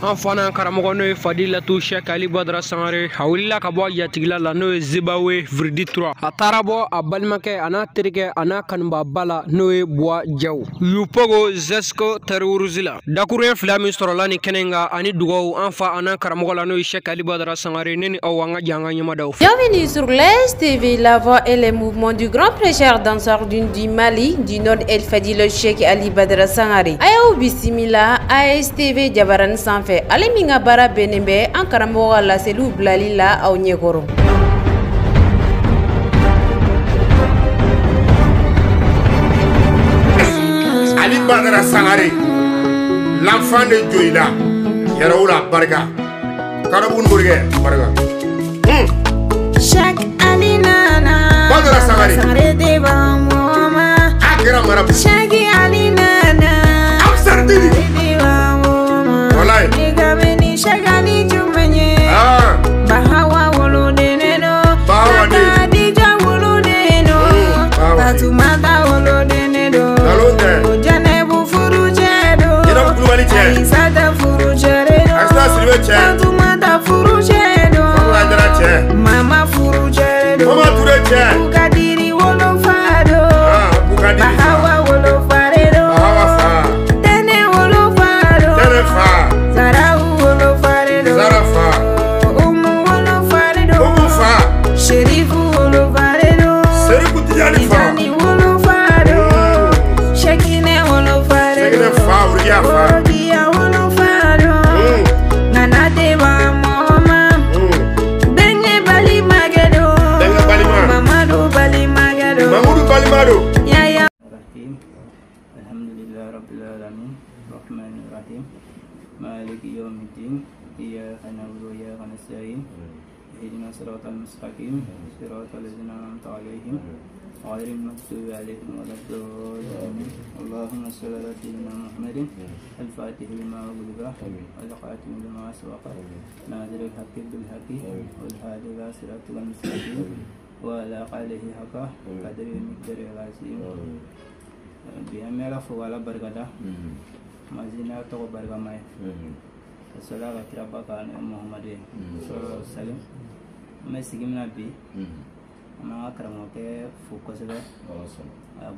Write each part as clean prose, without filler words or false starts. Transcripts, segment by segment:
an fana karamɔgɔ n'o ye Fadilatu Sheikh Ali Badara Sangare a wulila ka bɔ Yatigila la n'o ye Zibawe Viridi 3 a taara bɔ a balimakɛ a n'a terikɛ a n'a kanubaba la n'o ye Buwa Jaw Yupogo Zesco Terwuruzi la dakuruɲɛ fila min sɔrɔla ni kɛnɛ in kan ani dugawu an fa a n'a karamɔgɔ la n'o ye Sheikh Ali Badara Sangare ne ni aw an ka jan an ka ɲɛmadaw. Bienvenue sur l'AS TV, la voix et les mouvements du grand prêcheur danseur du Mali, du Nord El Fadilatu Sheikh Ali Badara Sangare. Ayaw bisimila AS TV jabaran sanfɛ ale min ka baara bɛnnen bɛ an karamɔgɔ ka laseliw bilali la aw ɲɛkɔrɔ. Ali Badara Sangare, l'enfant de Joïla, Yaraoula Barga, Karaboun Bourguet, Barga. Sheikh Ali Nana, Badara Sangare, Deva Moma, Akira Marabu, Sheikh Ali Nana, Absardini, Deva Moma, Walai, Nigameni Sheikh Ali Jumanye, Bahawa Wolodeno, Bahawa Dija Wolodeno, Fatumata Wolodeno, Janebu Furujedo, Aisata Furujedo, Fatumata Furujedo, Mama Furujedo, Bukadiri Wolofado, Bahawa Wolofado, Tene Wolofado, Zarau Wolofado, Umu Wolofado, Sherifu Wolofado, Tijani Wolofado, Shekine Wolofado, Odia Wolofado, Nanate Mama, Denge Bali Magado, Mamadou Bali Magado, Yaya. Alhamdulillah Rabbil Alamin, Rahmanir Rahim, Maliki Yawmiddin, Iyyaka na'budu wa iyyaka nasta'in, Ihdinas siratal mustaqim, siratal ladzina an'amta 'alaihim, ghairil maghdubi 'alaihim waladdallin. Allahumma shalli 'ala sayyidina Muhammadin al-Fatih lima ughliqa wal-khatim lima sabaqa nadiril haqqi bil haqqi wal hadi ila siratil mustaqim wa ala alihi haqqa qadri miqdaril azim. Biya mela fo wala bargada mazina to bargamay sallallahu alaihi wa sallam Muhammad sallallahu alaihi wa sallam mesigimna bi ama karamo ke fo ko sebe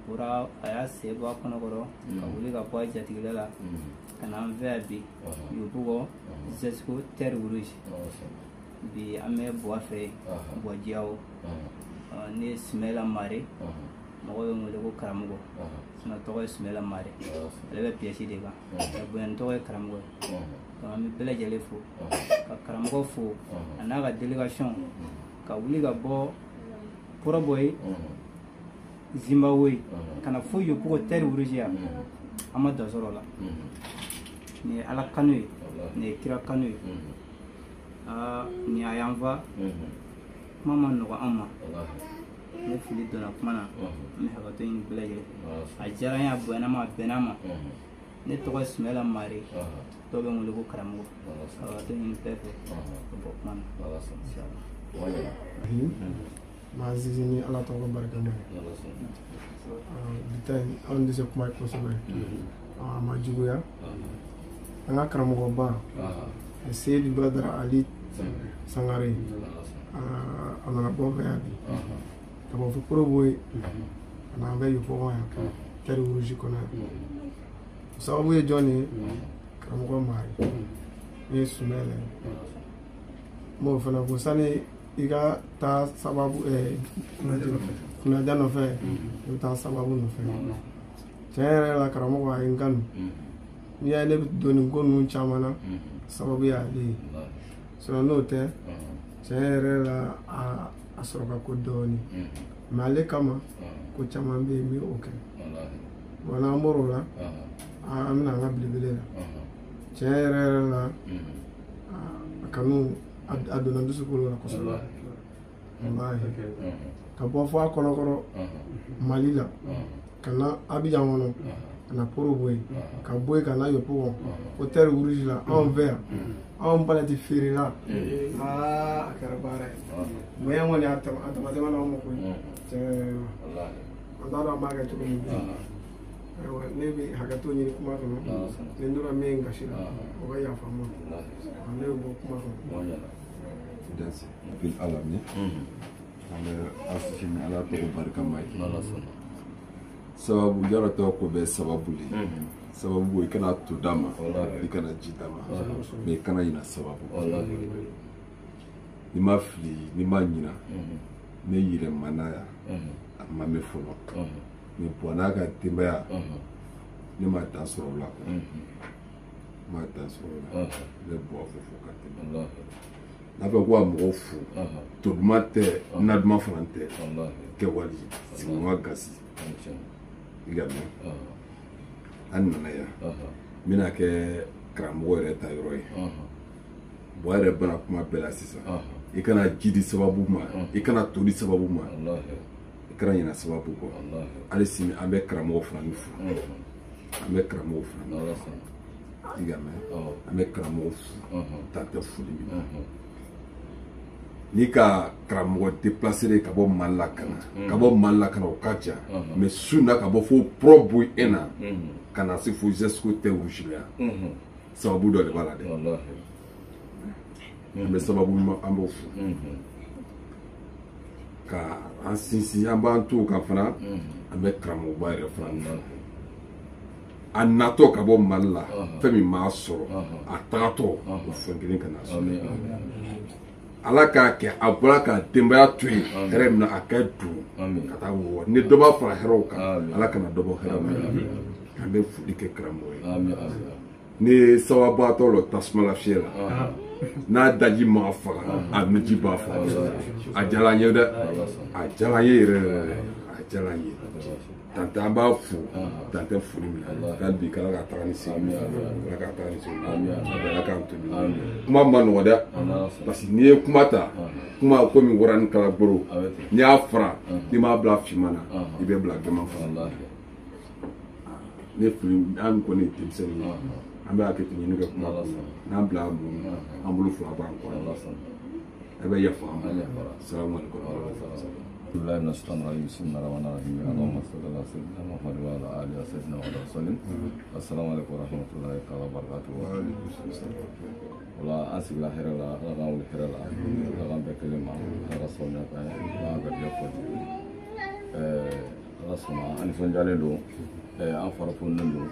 pura aya sebo kono goro ka wuli ka po Jatigila la kana verbi yubugo Zesco Terwuruzi bi ame boafe bojiao ni smela mare mɔgɔ bɛ wele ko karamɔgɔ sina tɔgɔ ye Sumela Mare ale bɛ pièce de kan bonya tɔgɔ ye karamɔgɔ donc an bɛ bɛɛ lajɛlen fo ka karamɔgɔ fo a n'a ka délégation ka wuli ka bɔ kɔrɔbɔ ye Zimbabwe kana fo Yupogo Terwuruzi an ma dɔ sɔrɔ o la ni ye Ala kanu ye ni ye kira kanu ye ni a y'an fa kuma ma nɔgɔ an ma ne fili donna kuma na ne hakɛto ɲini bɛɛ lajɛlen a diyara n ye a bonyana ma a bɛnna ma ne tɔgɔ ye Sumela Mare dɔw bɛ n wele ko karamɔgɔ hakɛto ɲini bɛɛ fɛ ka bɔ kuma na maa zizi ni Ala tɔgɔ barika n'a ye bi ta in anw tɛ se kuma ye kosɛbɛ a ma juguya an ka karamɔgɔba Seydi Badara Ali Sangare a nana bɔ fɛ yan bi ka bɔ fo Koroboyi ka na an bɛ Yupogo yan Terwuruzi kɔnɔ yan sababu ye jɔn ye karamɔgɔ Mare ne ye Sumela ye m'o fana fo sani i ka taa sababu kunnaja nɔfɛ i bɛ taa sababu nɔfɛ tiɲɛ yɛrɛ la karamɔgɔ a ye n kanu n'i y'a ye ne bɛ don nin ko ninnu caman na sababu y'ale ye sinon n'o tɛ tiɲɛ yɛrɛ la a sɔrɔ ka ko dɔɔni mais ale kama ko caman bɛ yen n bɛ o kɛ bon n'an bɔr'o la an bɛna an ka belebele la tiɲɛ yɛrɛ la a kanu a donna dusukolo la kosɛbɛ wallahi ka bɔ fɔ a kɔnɔkɔrɔ Mali la ka na Abidjan kɔnɔ ka na Koroboyi ka bɔ yen ka na Yupogo fo Terwuruzi la anw fɛ yan anw palɛti feerela a kɛra baara ye bonya kɔni a tɛmɛtɛmɛ n'anw ma koyi tiɲɛ an t'a dɔn an b'a kɛ cogo min ne bɛ hakɛto ɲini kuma kɔnɔ ni n tora min gasira o ka yafa n ma ne bɛ bɔ kuma kɔnɔ. Dansi bil alami an bɛ asisi ni ala tɔgɔ barikama ye sababu yaratɔ ko bɛ sababu de sababu i kana to d'a ma i kana ji d'a ma mais i kana ɲina sababu ni ma fili ni ma ɲina ne yɛrɛ mana ya a ma mɛn fɔlɔ mais bɔn n'a ka denbaya ne ma dan sɔrɔ o la ma dan sɔrɔ o la ne bɔ fɔ ka tɛmɛ n'a fɛ ko a mɔgɔw fo to duman tɛ na duman fana tɛ kɛwale sigima gasi i ka mɛn an nana yan n bɛna kɛ karamɔgɔ yɛrɛ ta yɔrɔ ye bɔn a yɛrɛ bana kuma bɛɛ la sisan i kana ji di sababu ma i kana to di sababu ma i kana ɲina sababu kɔ hali sini an bɛ karamɔgɔ fana ni fo an bɛ karamɔgɔ fana ni fo i ka mɛn an bɛ karamɔgɔ fo tan tɛ foli min na n'i ka karamɔgɔ déplacé ka bɔ Mali la ka na ka bɔ Mali la ka na o ka jan mais su na ka bɔ fo Pro Boy na ka na se fo Zesco tɛ Rouge la sababu dɔ de b'a la dɛ an bɛ sababu an b'o fo ka an sinsin an b'an to kan fana an bɛ karamɔgɔba yɛrɛ fana fo a natɔ ka bɔ Mali la fɛn min m'a sɔrɔ a tagatɔ o fɛn kelen ka na sɔrɔ ala k'a kɛ a bɔra ka denbaya to yen hɛrɛ min na a kɛ don ka taa wɔ ni dɔ b'a fara hɛrɛw kan ala kana dɔ bɔ hɛrɛ min an bɛ foli kɛ karamɔgɔ ye ni sababatɔ lɔ tasuma la fiyɛ la n'a daji ma faga a nuji b'a faga a diyara an ye dɛ a diyara an ye yɛrɛ a diyara an ye tante an b'a fo tante foli min k'a bi kala ka taga ni segin ala ka taga ni segin ala k'an to kuma ma nɔgɔ dɛ parce que n'i ye kuma ta kuma komi wara ni kalaboro n'i y'a fara n'i m'a bila finman na i bɛ bila gɛman fana ne fili an kɔni ye denmisɛnnin ye an bɛ hakɛ to ɲini kɛ kuma n'an bila mun an bolo fila b'an kɔrɔ a bɛ yafa an ma salamu alaikum. بسم الله من الشيطان الرجيم بسم الله الرحمن الرحيم اللهم صل على سيدنا محمد وعلى اله وصحبه وسلم السلام عليكم ورحمه الله تعالى وبركاته ولا اسف لا خير لا لا ولا خير لا لا بكلمه رسولنا ما قد يفوت رسولنا ان سنجالي دو ان فرفون دو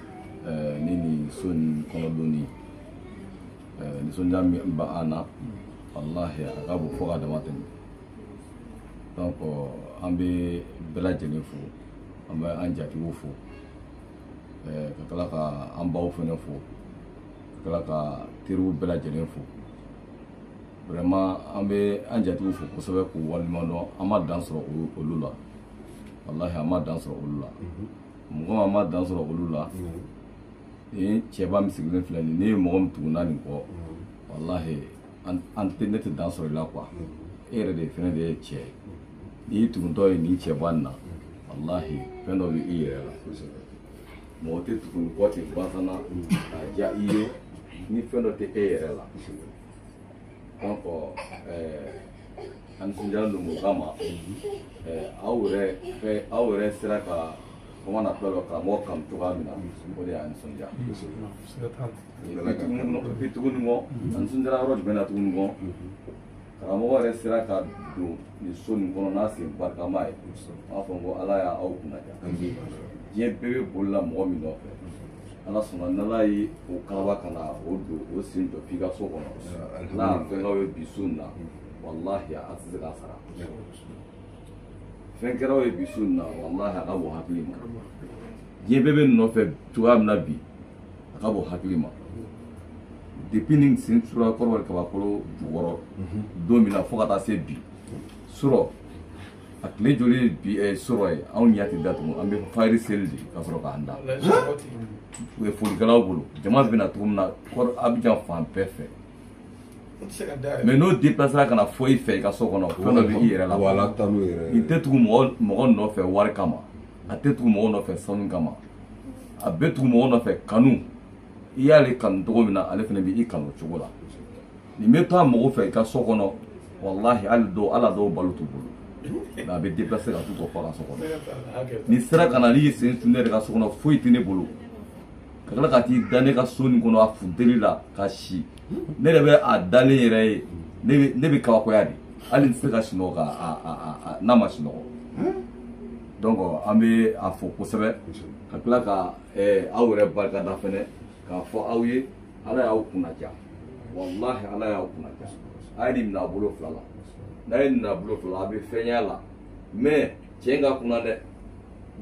نيني سن كولودوني ni سنجامي با انا والله اغاب فوق دماتني donc an bɛ bɛɛ lajɛlen fo an bɛ an jatigiw fo ka tila ka an baw fana fo ka tila ka teriw bɛɛ lajɛlen fo vraiment an bɛ an jatigiw fo kosɛbɛ k'u waleɲuman dɔn an ma dan sɔrɔ olu la wallahi an ma dan sɔrɔ olu la mɔgɔ ma dan sɔrɔ olu la ni cɛba min sigilen filɛ nin ne ye mɔgɔ min tuguna nin kɔ wallahi an tɛ ne tɛ dan sɔrɔ i la quoi e yɛrɛ de fɛnɛ de ye cɛ ye n'i tugutɔ ye nin cɛba nin na wallahi fɛn dɔ bɛ i yɛrɛ la mɔgɔ tɛ tugu kɔ ten basana k'a diya i ye ni fɛn dɔ tɛ e yɛrɛ la donc an nisɔndiyalen don mun kama aw yɛrɛ sera ka comment on appelle karamɔgɔ kanu cogoya min na o de y'an nisɔndiya bi tuguni kɔ an nisɔndiyara yɔrɔ jumɛn na tuguni kɔ karamɔgɔ yɛrɛ sera ka don nin so nin kɔnɔ n'a sen barikama ye an b'a fɔ ko ala y'aw kunnaja diɲɛ bɛɛ bɛ boli la mɔgɔ min nɔfɛ ala sɔnna n'ala ye o kalaba ka na o don o sen jɔ f'i ka so kɔnɔ n'a fɛnkɛw ye bi so nin na walahi a tɛ se k'a sara fɛnkɛraw ye bi so nin na walahi a ka bɔ hakili ma diɲɛ bɛɛ bɛ nin nɔfɛ cogoya min na bi a ka bɔ hakili ma depuis ni sen tura kɔrɔbali kabakolo jukɔrɔ don min na fo ka taa se bi sɔrɔ a tile joli bi sɔrɔ ye anw ɲɛ tɛ datugu an bɛ fayiri seli de ka sɔrɔ k'an da u ye folikɛlaw bolo jama bɛ na cogo min na Abijan fan bɛɛ fɛ mais n'o déplacera ka na fɔ i fɛ i ka so kɔnɔ fɛn dɔ bɛ i yɛrɛ la nin tɛ tugu mɔgɔ nɔfɛ wari kama a tɛ tugu mɔgɔ nɔfɛ sanu kama a bɛ tugu mɔgɔ nɔfɛ kanu i y'ale kanu cogo min na ale fana bɛ i kanu cogo la nin bɛ taa mɔgɔ fɛ i ka so kɔnɔ wallahi hali dɔw ala dɔw balo t'u bolo a bɛ déplacer ka t'u ka fɔ a ka so kɔnɔ ni sera ka na n'i ye sen tun ne yɛrɛ ka so kɔnɔ foyi tɛ ne bolo ka tila ka t'i da ne ka so nin kɔnɔ a funteni la ka si ne yɛrɛ bɛ a dalen yɛrɛ ye ne bɛ kabakoya de hali n tɛ se ka sunɔgɔ ka n'a ma sunɔgɔ donc an bɛ a fɔ kosɛbɛ ka tila ka aw yɛrɛ barikada fɛnɛ k'a fɔ aw ye ala y'aw kunnaja wallahi ala y'aw kunnaja a ye nin minɛ a bolo fila la n'a ye nin minɛ a bolo fila la a bɛ fɛn y'a la mais cɛ ka kunna dɛ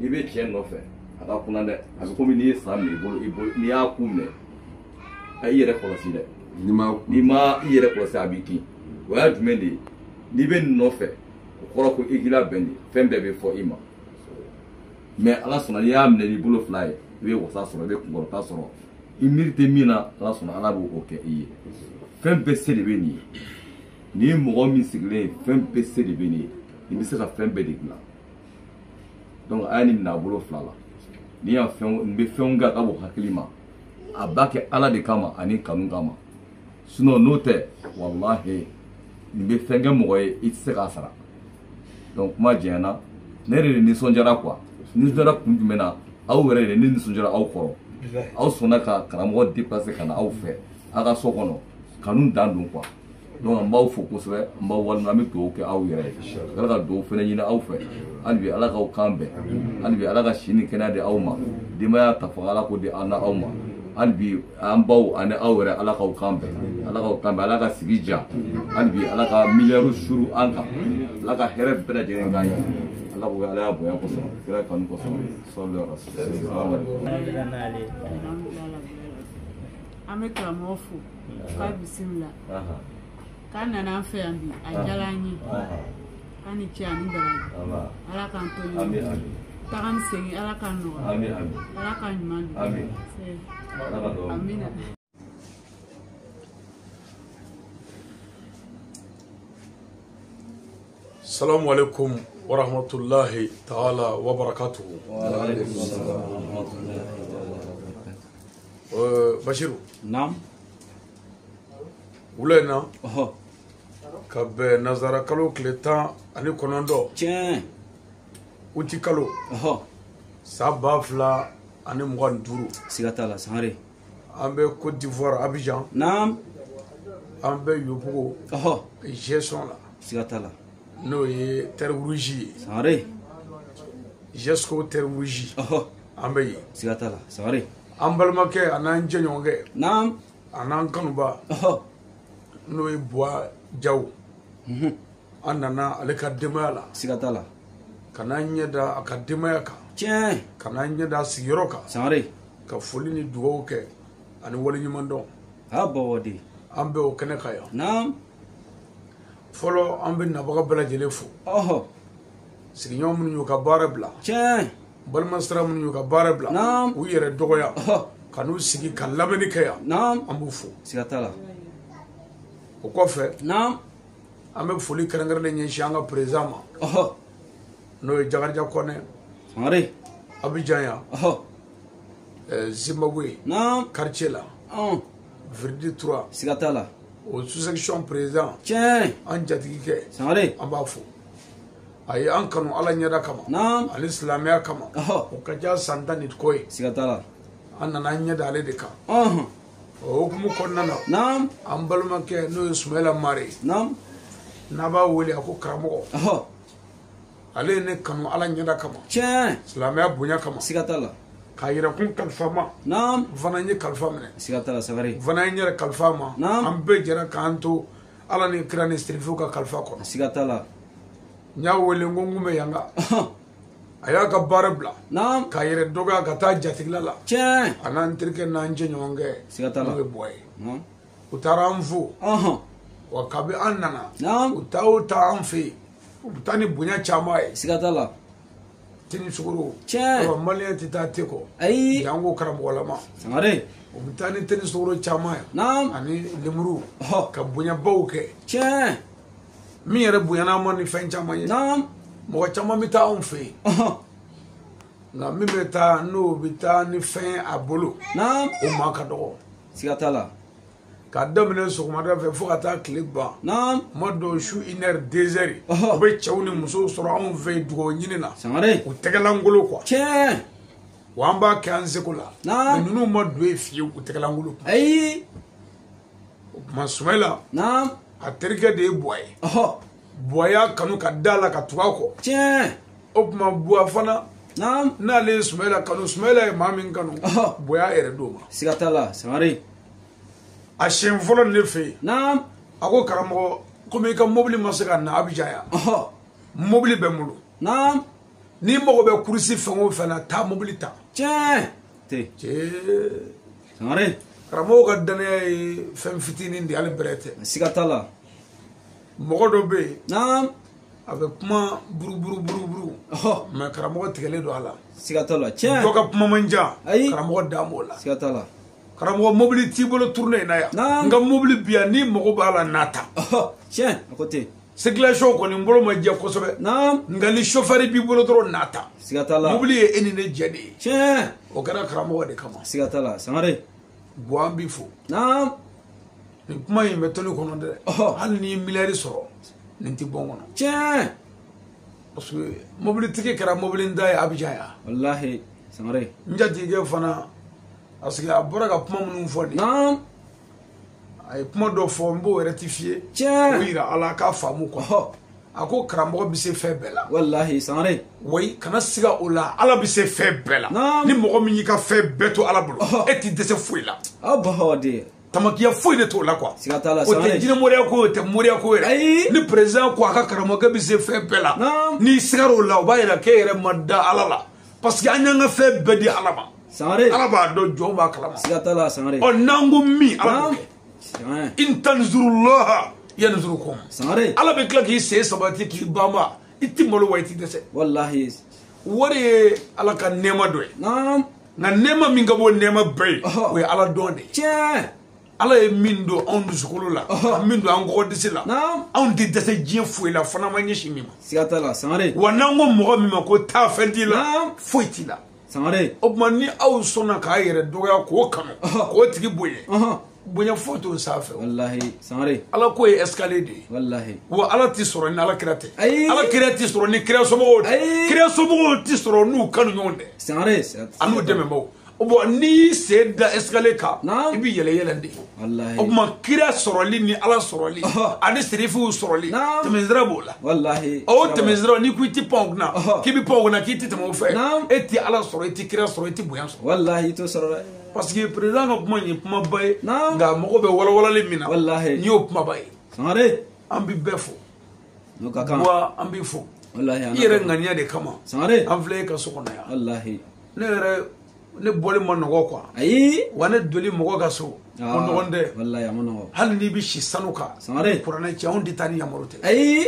n'i bɛ cɛ nɔfɛ a ka kunna dɛ a bɛ komi n'i ye san minɛ i bolo n'i y'a kun minɛ a y'i yɛrɛ kɔlɔsi dɛ n'i ma i yɛrɛ kɔlɔsi a b'i kin o y'a jumɛn de ye n'i bɛ nin nɔfɛ o kɔrɔ ko i k'i labɛn de fɛn bɛɛ bɛ fɔ i ma mais ala sɔnna n'i y'a minɛ n'i bolo fila ye i bɛ wasa sɔrɔ i bɛ kunkɔrɔta sɔrɔ i miiri tɛ min na ala sɔnna ala b'o kɛ i ye fɛn bɛɛ se de bɛ nin ye nin ye mɔgɔ min sigilen ye fɛn bɛɛ se de bɛ nin ye nin bɛ se ka fɛn bɛɛ de dilan donc a ye nin minɛ a bolo fila la n'i y'a fɛn nin bɛ fɛnw kɛ a ka bɔ hakili ma a b'a kɛ ala de kama ani kanu kama sinon n'o tɛ walahi nin bɛ fɛn kɛ mɔgɔ ye i tɛ se k'a sara donc kuma jɛnyana ne yɛrɛ de nisɔndiyara quoi nisɔndiyara kun jumɛn na aw yɛrɛ de ne nisɔndiyara aw kɔrɔ aw sɔnna ka karamɔgɔ déplacer ka na aw fɛ a ka so kɔnɔ kanu dan don quoi donc an b'aw fo kosɛbɛ an b'aw walima an bɛ dugawu kɛ aw yɛrɛ ye ala ka dugawu fɛnɛ ɲini aw fɛ hali bi ala k'aw kan bɛn hali bi ala ka si ni kɛnɛya di aw ma denbaya ta fanga ala k'o di an n'aw ma hali bi an baw ani aw yɛrɛ ala k'aw kan bɛn ala ka sigi ja hali bi ala ka miliyari suru an kan ala ka hɛrɛ bɛɛ lajɛlen k'an ye ala k'o ala y'a bonya kosɔn kira kanu kosɔn sɔli an bɛ karamɔgɔ fo k'a bisimila k'a nana an fɛ yan bi a diyara an ye k'a ni ce ani baraji ala k'an to ɲɔgɔn taga ni segin ala k'an nɔgɔya ala k'an ɲuman don amina. Assalamu alaikum wa rahmatullahi ta'ala wa barakatuhu. Bashiru. Naam. Wulena. Ka bɛn nazara kalo tile 10 ani 9. Tiɲɛ. Uti kalo. San 2025. Siga t'a la Sangare. An bɛ Côte d'Ivoire Abidjan. Naam. An bɛ Yobugo. Gestion la. Siga t'a la. N'o ye terre rouge ye. Sangare. Jesco terre rouge. An bɛ yen. Siga t'a la Sangare. An balimakɛ a n'an jɛɲɔgɔnkɛ. Naam. A n'an kanuba. N'o ye Buwa Jaw. An nana ale ka denbaya la. Siga t'a la. Ka n'an ɲɛ da a ka denbaya kan. Tiɲɛ. Ka n'an ɲɛ da a sigiyɔrɔ kan. Sangare. Ka foli ni dugawu kɛ ani waleɲuman dɔn. A bawadi. An bɛ o kɛnɛ kan yan. Naam. Fɔlɔ an bɛ nabaga bɛɛ lajɛlen fo. Sigiɲɔgɔn minnu y'u ka baara bila. Tiɲɛ. Balimasira minnu y'u ka baara bila. Naam. U yɛrɛ dɔgɔya. Ka n'u sigi ka lamɛnni kɛ yan. Naam. An b'u fo. Siga t'a la. O kɔfɛ. Naam. An bɛ foli kɛrɛnkɛrɛnnen ɲɛsin an ka président ma. N'o ye Jakarija Kɔnɛ. Sangare. Abidjan yan. Zimbabwe. Naam. Quartier la. Viridi 3. Siga t'a la. O sous-section président. Tiɲɛ. An jatigi kɛ. Sangare. An b'a fo. A ye an kanu ala ɲɛda kama. Naam. Ani silamɛya kama. O ka ca san 10 ni kɔ ye. Siga t'a la. An nana an ɲɛ da ale de kan. O hukumu kɔnɔna na. Naam. An balimakɛ n'o ye Sumayila Mare. Naam. N'a b'a wele a ko karamɔgɔ. Ale ye ne kanu ala ɲɛda kama. Tiɲɛ. Silamɛya bonya kama. Siga t'a la. K'a yɛrɛkun kalifa ma. Naam. N fana ye kalifa minɛ. Siga t'a la Sangare. N fana ye n yɛrɛ kalifa ma. Naam. An bɛɛ jɛra k'an to ala ni kira ni sirifiw ka kalifa kɔnɔ. Siga t'a la. N y'a wele n ko n kun bɛ yanga. A y'a ka baara bila. Naam. K'a yɛrɛ dɔgɔya ka taa jatigila la. Tiɲɛ. A n'an terikɛ n'an jɛɲɔgɔnkɛ. Siga t'a la. N'o ye Buwa ye. U taara an fo. Wa kabi an nana. Naam. U taa o taa an fɛ yen. U bɛ taa ni bonya caman ye. Siga t'a la. Tini suguro. Tiɲɛ. Maliyɛn tɛ taa te kɔ. Ayi. Yan ko karamɔgɔlama. Sangare. U bɛ taa ni tini suguro caman ye. Naam. Ani lemuru. Ka bonyabaw kɛ. Tiɲɛ. Min yɛrɛ bonyana ma ni fɛn caman ye. Naam. Mɔgɔ caman bɛ taa anw fɛ yen. Nka min bɛ taa n'o bɛ taa ni fɛn a bolo. Naam. O maa ka dɔgɔ. Siga t'a la. ka daminɛ sɔgɔmada fɛ fo ka taa tile ban ma dɔw su 1 heure 2 heures u bɛ cɛw ni musow sɔrɔ anw fɛ dugawu ɲini na u tɛgɛlankolo quoi wa an b'a kɛ an seko la mais ninnu ma don ye fiyewu u tɛgɛlankolo ayi o kuma Sumayila a terikɛ de ye Buwa ye Buwa y'a kanu ka da la ka tugu a kɔ o kuma Buwa fana n'ale ye Sumayila kanu Sumayila ye maa min kanu Buwa y'a yɛrɛ d'o ma siga t'a la Sangare a siɲɛ fɔlɔ ne fɛ yen a ko karamɔgɔ komi i ka mobili ma se ka na Abidjan yan mobili bɛ n bolo n'i mago bɛ kurusi fɛn o fɛn na taa mobili ta Sangare karamɔgɔ ka danaya ye fɛn fitinin de hali bɛrɛ tɛ siga t'a la mɔgɔ dɔ bɛ yen a bɛ kuma buruburu mais karamɔgɔ tigɛlen don a la siga t'a la dɔ ka kuma man ca karamɔgɔ dan b'o la siga t'a la karamɔgɔ mobili t'i bolo tourner in na yan n ka mobili bi yan n'i mago b'a la n'a ta tiɲɛ a ko ten circulation kɔni n bolo ma jɛ kosɛbɛ nka ni chauffeur b'i bolo dɔrɔn n'a ta siga t'a la mobili ye e ni ne jɛ de ye tiɲɛ o kɛra karamɔgɔ de kama siga t'a la Sangare Buwa an b'i fo nin kuma in bɛ tɔni kɔnɔ dɛ hali n'i ye miliyari sɔrɔ nin tɛ bɔ n kɔnɔ tiɲɛ parce que mobilitigi kɛra mobili da ye Abidjan yan wallahi Sangare n jatigikɛ fana parce que a bɔra ka kuma minnu fɔ nin a ye kuma dɔ fɔ n b'o rectifier o yira ala k'a faamu quoi a ko karamɔgɔ bɛ se fɛn bɛɛ la wallahi Sangare wayi kana siga o la ala bɛ se fɛn bɛɛ la ni mɔgɔ min y'i ka fɛn bɛɛ to ala bolo e t'i dɛsɛ foyi la tamakiya foyi de t'o la quoi siga t'a la o tɛ jinɛ moriya ko o tɛ moriya ko yɛrɛ ni président ko a ka karamɔgɔkɛ bɛ se fɛn bɛɛ la n'i sigara o la o b'a yira k'e yɛrɛ ma da ala la parce que an y'an ka fɛn bɛɛ di ala ma Sangare ala b'a dɔn jɔn b'a kalama siga t'a la Sangare ɔ n'an ko min ala b'o kɛ in tanzurullaha yanzurukum Sangare ala bɛ tila k'i sen sabati k'i banba i tɛ malo wa i tɛ dɛsɛ wallahi wari ye ala ka nɛɛma dɔ ye nka nɛɛma min ka bɔ nɛɛma bɛɛ ye o ye ala dɔn de ye ala ye min don anw dusukolo la ka min don an kɔkɔdisi la anw tɛ dɛsɛ diɲɛ foyi la fana ma ɲɛsin min ma siga t'a la Sangare wa n'an ko mɔgɔ min ma ko taa fɛn t'i la foyi t'i la Sangare o tuma ni aw sɔnna k'a yɛrɛ dɔgɔya k'o kanu k'o tigi bonya bonya foyi t'o sanfɛ wallahi Sangare ala ko ye escalier de ye wallahi wa ala tɛ sɔrɔ ni ala kira tɛ ala kira tɛ sɔrɔ ni kira somɔgɔw tɛ kira somɔgɔw tɛ sɔrɔ n'u kanu ɲɔgɔn tɛ Sangare an n'u dɛmɛbaaw bon n'i sen da escalier kan i bɛ yɛlɛ yɛlɛ de o tuma kira sɔrɔli ni ala sɔrɔli ani serifuw sɔrɔli tɛmɛsira b'o la o tɛmɛsira n'i ko i tɛ pan o kunna k'i bɛ pan o kunna k'i tɛ tɛmɛ o fɛ e tɛ ala sɔrɔ i tɛ kira sɔrɔ i tɛ bonya sɔrɔ wallahi i t'o sɔrɔ dɛ parce que président ka kuma in ye kumaba ye nka mɔgɔ bɛ walawalali min na n'i y'o kumaba ye Sangare an bɛ bɛɛ fo n'o ka kan wa an bɛ fo i yɛrɛ ŋaniya de kama Sangare an filɛ e ka so kɔnɔ yan wallahi ne yɛrɛ ne bɔli ma nɔgɔ quoi ayi wa ne doli mɔgɔ ka so o nɔgɔn dɛ wallahi a ma nɔgɔ hali n'i bɛ si sanu kan Sangare kuranɛ cɛ anw tɛ taa ni yamaru tɛ ayi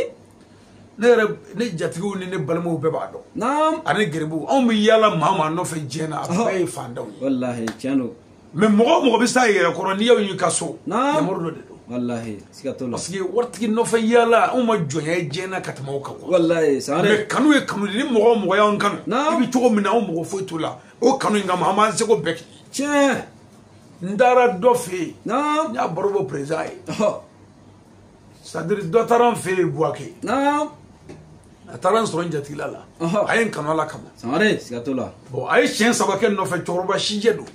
ne yɛrɛ ne jatigiw ni ne balimaw bɛɛ b'a dɔn ani garibuw anw bɛ yaala maa maa nɔfɛ diɲɛ na a bɛɛ ye fantanw ye wallahi tiɲɛ don mais mɔgɔ o mɔgɔ bɛ s'a yɛrɛ kɔrɔ n'i y'aw y'i ka so yamaru dɔ de don wallahi siga t'o la parce que waritigi nɔfɛ yaala anw ma jɔnya ye diɲɛ na ka tɛmɛ aw kan quoi wallahi Sangare mais kanu ye kanu de ni mɔgɔ o mɔgɔ y'anw kanu i bɛ cogo min na anw mɔgɔ foyi t'o la o kanu in kama an b'an seko bɛɛ kɛ tiɲɛ n taara dɔ fɛ yen n y'a baro bɔ président ye c'est à dire dɔ taara an fɛ yen Buwake a taara n sɔrɔ n jatigila la a ye n kanu ala kama Sangare siga t'o la bon a ye siɲɛ 3 kɛ n nɔfɛ cɛkɔrɔba sijɛ don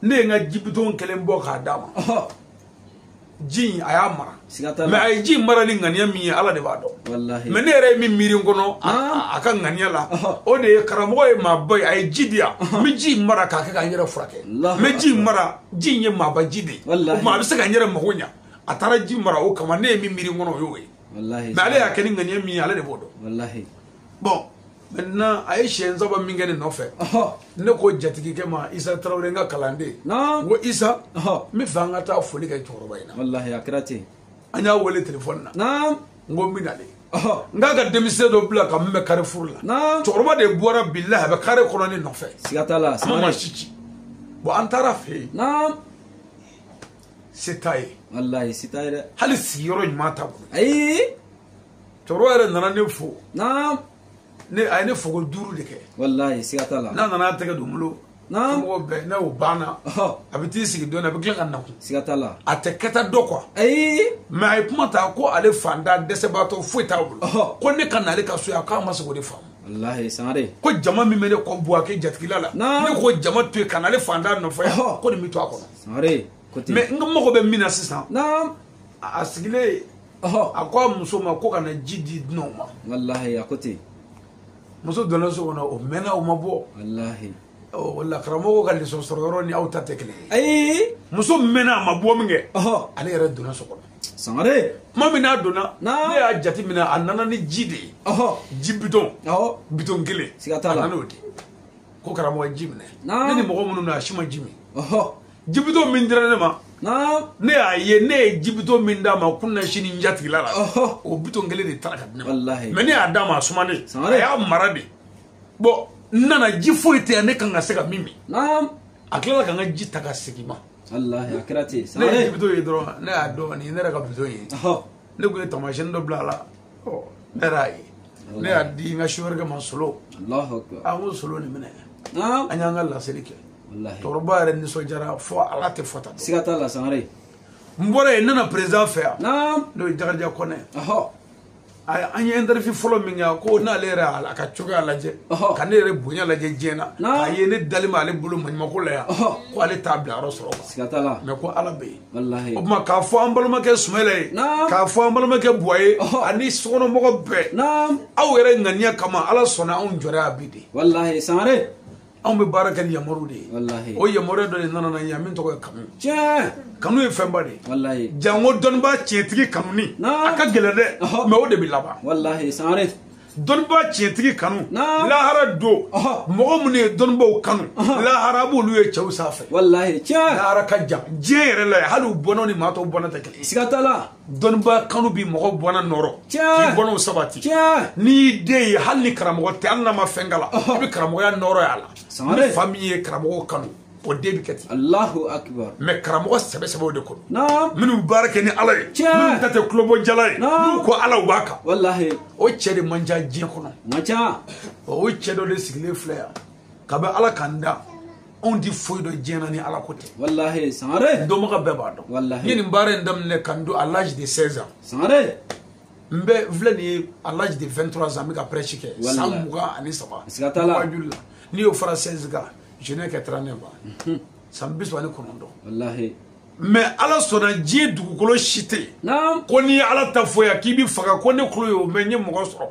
ne ye n ka jibiton kelen bɔ k'a d'a ma ji in a y'a mara mais a ye ji in marali ŋaniya min ye ala de b'a dɔn mais ne yɛrɛ ye min miiri n kɔnɔ a ka ŋaniya la o de ye karamɔgɔ ye maaba ye a ye ji di yan n bɛ ji in mara k'a kɛ ka n yɛrɛ furakɛ n bɛ ji in mara ji in ye maaba ji de ye o tuma a bɛ se ka n yɛrɛ mago ɲa a taara ji mara o kama ne ye min miiri n kɔnɔ o y'o ye mais ale y'a kɛ ni ŋaniya min ye ale de b'o dɔn bon maintenant a ye siɲɛ saba min kɛ ne nɔfɛ ne ko jatigikɛ ma Isa Tarawele n ka kalanden n ko Isa n bɛ fɛ an ka taa foli kɛ cɛkɔrɔba in na wallahi a kɛra ten an y'a wele téléphone na n ko n bɛ nale n k'a ka denmisɛn dɔ bila ka min bɛ Carrefour la cɛkɔrɔba de bɔra bilahi a bɛ carré kɔnɔ ne nɔfɛ siga t'a la a ma maa si ci bon an taara fɛ yen se t'a ye wallahi si t'a ye dɛ hali sigiyɔrɔ ɲuman t'a bolo ayi cɛkɔrɔba yɛrɛ nana ne fo a ye ne fogo 5 de kɛ wallahi siga t'a la n'a nana a tɛgɛ don n bolo mɔgɔ bɛɛ n'a y'o banna a bɛ t'i sigi dɔɔnin a bɛ tila ka na siga t'a la a tɛ kɛta dɔ kuwa mais a ye kuma ta ko ale fantan dɛsɛbaatɔ foyi t'a bolo ko ne ka na ale ka so yan k'a ma se k'o de faamu walahi Sangare ko jama min bɛ ne kɔ Buwake jatigila la ne ko jama to yen ka na ale fantan nɔfɛ yan ko nin bɛ to a kɔnɔ Sangare mais n ka mago bɛ min na sisan a sigilen a ko a muso ma ko ka na ji di dunanw ma walahi a ko ten muso donna so kɔnɔ o mɛnna o ma bɔ walahi wala karamɔgɔ ka lesson sɔrɔ yɔrɔ ni aw ta tɛ kelen ye muso mɛnna a ma bɔ min kɛ ale yɛrɛ donna so kɔnɔ Sangare tuma min n'a donna ne y'a jate minɛ a nana ni ji de ye ji bitɔn bitɔn kelen a nana o de ko karamɔgɔ ji minɛ ne ni mɔgɔ minnu na a si ma ji min ji bitɔn min dira ne ma ne y'a ye ne ye ji bitɔn min d'a ma kunna sini n jatigila la o bitɔn kelen de taara ka di ne ma mais ne y'a d'a ma a sumanen a y'a mara de bon n nana ji foyi tɛ yan ne kan ka se ka min min a tilala ka n ka ji ta ka segin ma walahi a kɛra ten ne ye ji bitɔn ye dɔrɔn ne y'a dɔn nin ye ne yɛrɛ ka bitɔn ye ne ko ye tamasiyɛn dɔ bila a la ne yɛrɛ y'a ye ne y'a di n ka chauffeur ma Solo a ko Solo nin minɛ an y'an ka laseli kɛ cɛkɔrɔba yɛrɛ nisɔndiyara fo ala tɛ fɔta dɔn siga t'a la Sangare n bɔra yen n nana président fɛ yan n'o ye Jakarija Kɔnɛ an ye interview fɔlɔ min kɛ ko n'ale yɛrɛ a ka cogoya lajɛ ka ne yɛrɛ bonya lajɛ diɲɛ na k'a ye ne dalen bɛ ale bolo maɲumako la yan ko ale t'a bila yɔrɔ sɔrɔ siga t'a la mais ko ala bɛ yen o tuma k'a fɔ an balimakɛ Sumayila ye k'a fɔ an balimakɛ Buwa ye ani sokɔnɔmɔgɔ bɛɛ aw yɛrɛ ŋaniya kama ala sɔnna anw jɔra a bi de walahi Sangare anw bɛ baara kɛ ni yamaruw de ye o yamaruya dɔ de nana na yan min tɔgɔ ye kanu kanu ye fɛnba de ye jango dɔnnibaa tiɲɛtigi kanuni a ka gɛlɛn dɛ mais o de bɛ laban walahi Sangare dɔnnibaa tiɲɛtigi kanu lahara don mɔgɔ minnu ye dɔnnibaaw kanu lahara b'olu ye cɛw sanfɛ walahi lahara ka jan diɲɛ yɛrɛ la hali u bɔnnaw ni maa tɔw bɔnna tɛ kelen ye siga t'a la dɔnnibaa kanu bi mɔgɔ bɔnna nɔrɔ k'i bɔnnaw sabati n'i y'i den ye hali ni karamɔgɔ tɛ hali n'a ma fɛn kala i bɛ karamɔgɔya nɔrɔ y'a la ni fa min ye karamɔgɔw kanu o den bɛ kɛ ten Allahu akbar mais karamɔgɔ sɛbɛ de kɔnɔ minnu baara kɛ ni ala ye minnu ta tɛ kulobɔ jala ye n'u ko ala u b'a kan walahi o cɛ de man ca diɲɛ kɔnɔ o cɛ dɔ de sigilen filɛ yan kabini ala k'an da anw ti foyi dɔn diɲɛ na ni ala ko tɛ walahi Sangare dɔnbaga bɛɛ b'a dɔn n ye nin baara in daminɛ ka n don à l'âge de 16 ans Sangare n bɛ filɛ nin ye à l'âge de 23 ans n bɛ ka prêche kɛ san 23 siga t'a la wajuli la n'i y'o fara 16 kan je n'ai que 39 ans san 39 walahi mais ala sɔnna diɲɛ dugukolo si tɛ yen ko n'i ye ala ta fɔ yan k'i bɛ faga ko ne kulo y'o mɛ n ye mɔgɔ sɔrɔ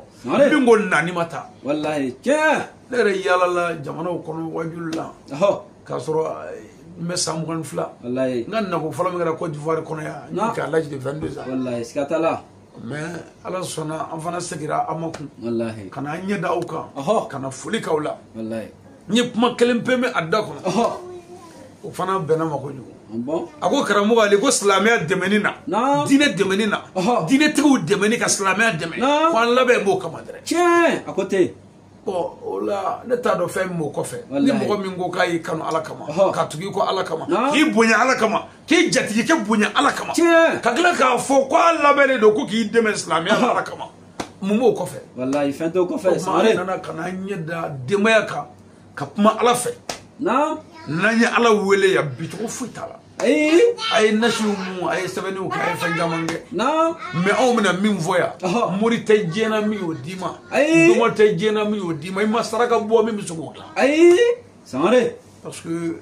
min ko naani ma taa walahi ne yɛrɛ yaalala jamanaw kɔnɔ wajuli la k'a sɔrɔ n bɛ san 22 n ka nako fɔlɔ min kɛra Côte d'Ivoire kɔnɔ yan n y'o kɛ à l'âge de 22 ans walahi siga t'a la mais ala sɔnna an fana segira an ma kun ka na an ɲɛ da aw kan ka na foli k'aw la n ye kuma kelen pe min a da kɔnɔ o fana bɛnna ma kojugu a ko karamɔgɔ ale ko silamɛya dɛmɛni na diinɛ dɛmɛni na diinɛtigiw dɛmɛni ka silamɛya dɛmɛ ko an labɛn b'o kama dɛrɛ a ko ten bon o la ne t'a dɔn fɛn min b'o kɔfɛ ni mɔgɔ min ko k'a y'i kanu ala kama k'a tugu i kɔ ala kama k'i bonya ala kama k'i jatigi kɛ bonya ala kama ka tila k'a fɔ ko a labɛnnen don ko k'i dɛmɛ silamɛya ala kama mun b'o kɔfɛ walahi fɛn t'o kɔfɛ o tuma an nana ka na ɲɛ da denbaya kan ka kuma ala fɛ n'an ye ala wele yan bicogo foyi t'a la a ye nasiw mun a ye sɛbɛnniw kɛ a ye fɛn caman kɛ mais anw bɛna min fɔ yan mori tɛ diɲɛ na min y'o d'i ma dɔmɔ tɛ diɲɛ na min y'o d'i ma i ma saraka bɔ min bɛ se k'o dilan Sangare parce que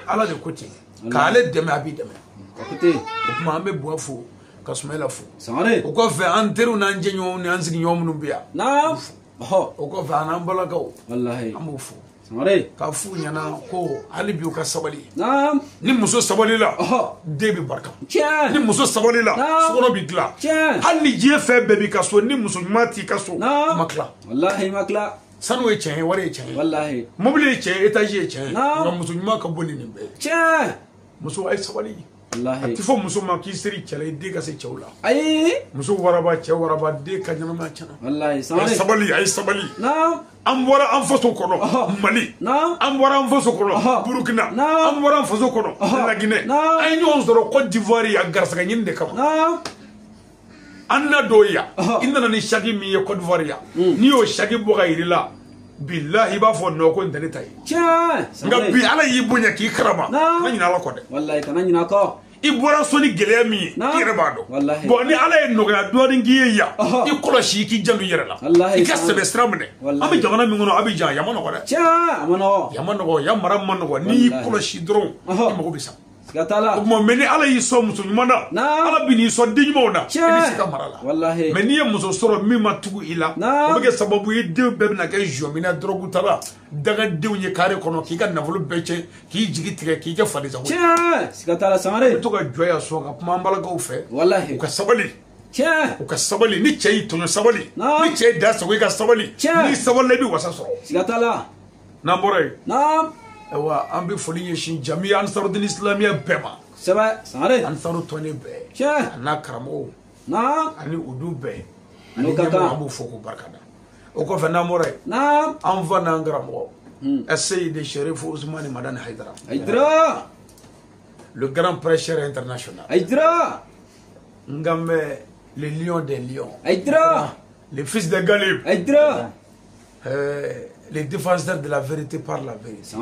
ala de ko ten k'ale dɛmɛ a b'i dɛmɛ o tuma an bɛ Buwa fo ka Sumayila fo o kɔfɛ an teriw n'an jɛɲɔgɔnw ni an sigiɲɔgɔn minnu bɛ yan o kɔfɛ an n'an balakaw an b'o fo k'a f'u ɲɛna ko hali bi u ka sabali ni muso sabalila den bɛ barika ni muso sabalila sokɔnɔ bɛ dilan hali ni diɲɛ fɛn bɛɛ b'i ka so ni muso ɲuman t'i ka so i ma tila sanu ye tiɲɛ ye wari ye tiɲɛ ye mobili ye tiɲɛ ye étage ye tiɲɛ ye nka muso ɲuman ka bon ni nin bɛɛ ye muso a ye sabali a ti fɔ muso ma k'i seri cɛ la i den ka se cɛw la muso waraba cɛ waraba den ka ɲɛnamaya tiɲɛna a ye sabali an bɔra an faso kɔnɔ Mali an bɔra an faso kɔnɔ Burukina an bɔra an faso kɔnɔ Laginɛ an ye ɲɔgɔn sɔrɔ Côte d'Ivoire yan garisɛgɛ ɲini de kama an na don yan i nana ni saki min ye Côte d'Ivoire yan n'i y'o saki bɔ ka yir'i la billahi b'a fɔ nɔ ko ntɛnɛ ta ye nka bi ala y'i bonya k'i karama kana ɲinɛ ala kɔ dɛ wallahi kana ɲinɛ kɔ i bɔra so ni gɛlɛya min ye i yɛrɛ b'a dɔn bon ni ala ye nɔgɔya dɔɔni k'i ye yan i kɔlɔsi k'i janto i yɛrɛ la i ka sɛbɛ sira minɛ an bɛ jamana min kɔnɔ a bɛ jan yan ma nɔgɔ dɛ yan ma nɔgɔ yan mara ma nɔgɔ n'i y'i kɔlɔsi dɔrɔn i mago bɛ sa o tuma mɛ ni ala y'i sɔn muso ɲuman na ala bɛ n'i sɔn den ɲumanw na i bɛ se ka mara la mɛ n'i ye muso sɔrɔ min ma tugu i la o bɛ kɛ sababu ye den bɛɛ bɛna kɛ jɔnminɛ dɔrɔgu tala dagadenw ye kare kɔnɔ k'i ka nafolo bɛɛ cɛn k'i jigi tigɛ k'i kɛ fadesa ko i bɛ to ka jɔ yan sɔn ka kuma an balakaw fɛ u ka sabali u ka sabali ni cɛ y'i tɔɲɔ sabali ni cɛ ye da sago i ka sabali n'i sabali i bɛ wasa sɔrɔ n'an bɔra yen wa an bɛ foli ɲɛsin jamiya ansarudin islamiya bɛɛ ma ansaru tɔnden bɛɛ a n'a karamɔgɔw ani udu bɛɛ ani ɲɛmɔgɔ an b'u fɔ k'u barikada o kɔfɛ n'an bɔra yen an fa n'an karamɔgɔ Seydi Cherif Ousmane Madani Haidara le grand prêcheur international Ngambe le lion des lions le fils de Galib les défenseurs de la vérité par la vérité.